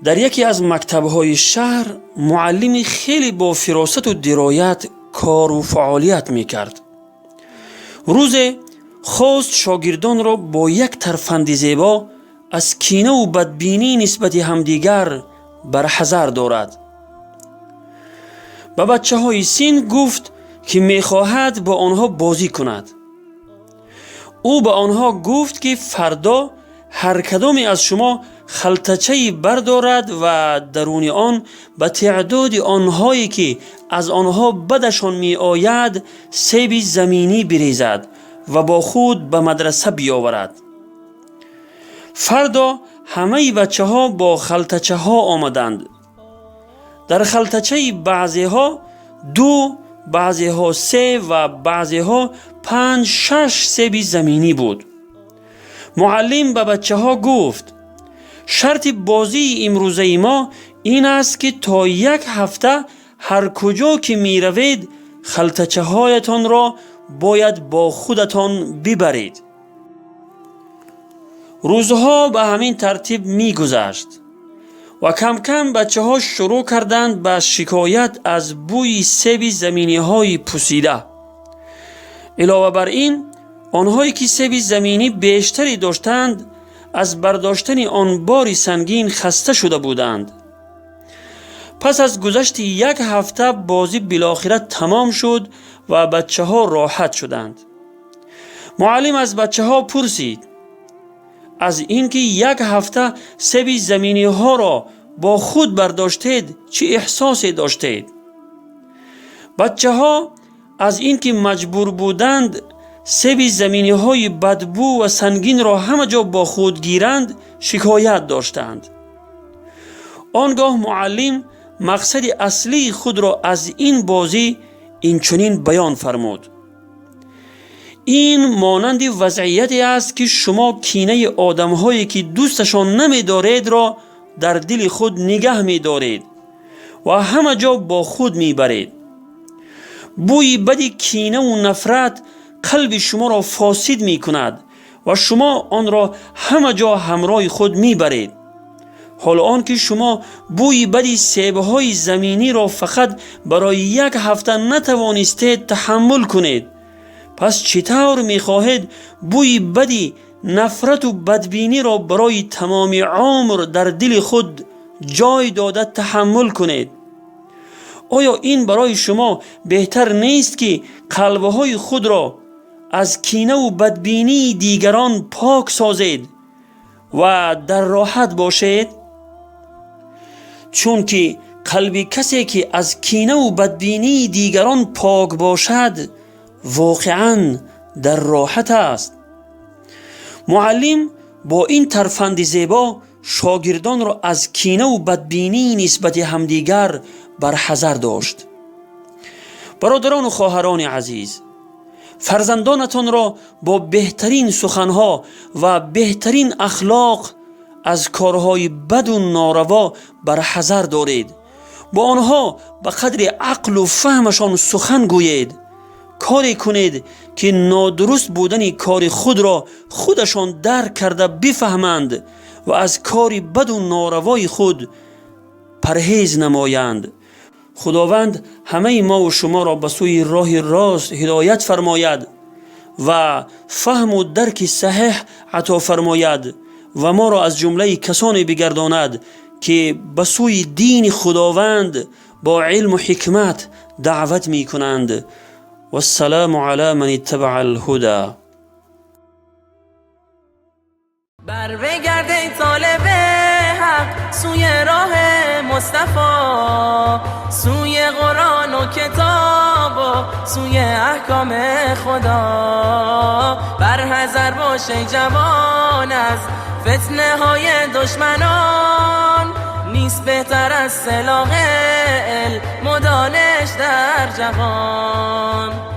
در یکی از مکتب‌های شهر معلمی خیلی با فراست و درایت کار و فعالیت می‌کرد. روزی خواست شاگردان را با یک ترفند زیبا از کینه و بدبینی نسبت همدیگر برحذر دارد. به بچه‌های سین گفت که می‌خواهد با آنها بازی کند. او به آنها گفت که فردا هر کدام از شما خلطچه‌ای بردارد و درون آن به تعداد آنهایی که از آنها بدشان می آید سیب زمینی بریزد و با خود به مدرسه بیاورد. فردا همه بچه ها با خلطچه ها آمدند. در خلطچه بعضی ها 2، بعضی ها 3 و بعضی ها 5-6 سیب زمینی بود. معلم به بچه ها گفت شرط بازی امروزه ما این است که تا 1 هفته هر کجا که می روید خلطچه هایتان را باید با خودتان ببرید. روزها به همین ترتیب می گذشت و کم کم بچه ها شروع کردند به شکایت از بوی سیب زمینی های پوسیده. علاوه بر این آنهایی که سیب زمینی بیشتری داشتند از برداشتن آن بار سنگین خسته شده بودند. پس از گذشت 1 هفته بازی بالاخره تمام شد و بچه ها راحت شدند. معلم از بچه ها پرسید از اینکه 1 هفته سیب زمینی ها را با خود برداشتید چه احساسی داشتید؟ بچه ها از اینکه مجبور بودند سیب زمینی های بدبو و سنگین را همه جا با خود گیرند شکایت داشتند. آنگاه معلم مقصد اصلی خود را از این بازی اینچنین بیان فرمود: این مانند وضعیتی است که شما کینه آدم‌هایی که دوستشان نمی‌دارید را در دل خود نگه می‌دارید و همه جا با خود می‌برید. بوی بد کینه و نفرت قلب شما را فاسد می‌کند و شما آن را همه جا همراه خود می‌برید. حال آن که شما بوی بد سیب‌های زمینی را فقط برای 1 هفته نتوانستید تحمل کنید، پس چطور می‌خواهید بوی بد نفرت و بدبینی را برای تمام عمر در دل خود جای داده تحمل کنید؟ آیا این برای شما بهتر نیست که قلب‌های خود را از کینه و بدبینی دیگران پاک سازید و در راحت باشید؟ چون که قلب کسی که از کینه و بدبینی دیگران پاک باشد واقعاً در راحت است. معلم با این ترفند زیبا شاگردان را از کینه و بدبینی نسبت همدیگر برحذر داشت. برادران و خواهران عزیز، فرزندانتان را با بهترین سخنها و بهترین اخلاق از کارهای بد و ناروا برحذر دارید. با آنها به قدر عقل و فهمشان سخن گویید. کاری کنید که نادرست بودن کار خود را خودشان درک کرده بفهمند و از کار بد و ناروای خود پرهیز نمایند. خداوند همه ما و شما را به سوی راه راست هدایت فرماید و فهم و درک صحیح عطا فرماید و ما را از جمله کسانی بگرداند که به سوی دین خداوند با علم و حکمت دعوت می کنند. والسلام علی من اتبع الهدى. بر بگرد ای طالب حق سوی راه مصطفی، سوی قرآن و کتاب و سوی احکام خدا. بر حذر باش ای جوان از فتنه های دشمنان، نیست بهتر از سلاح علم و دانش در جهان.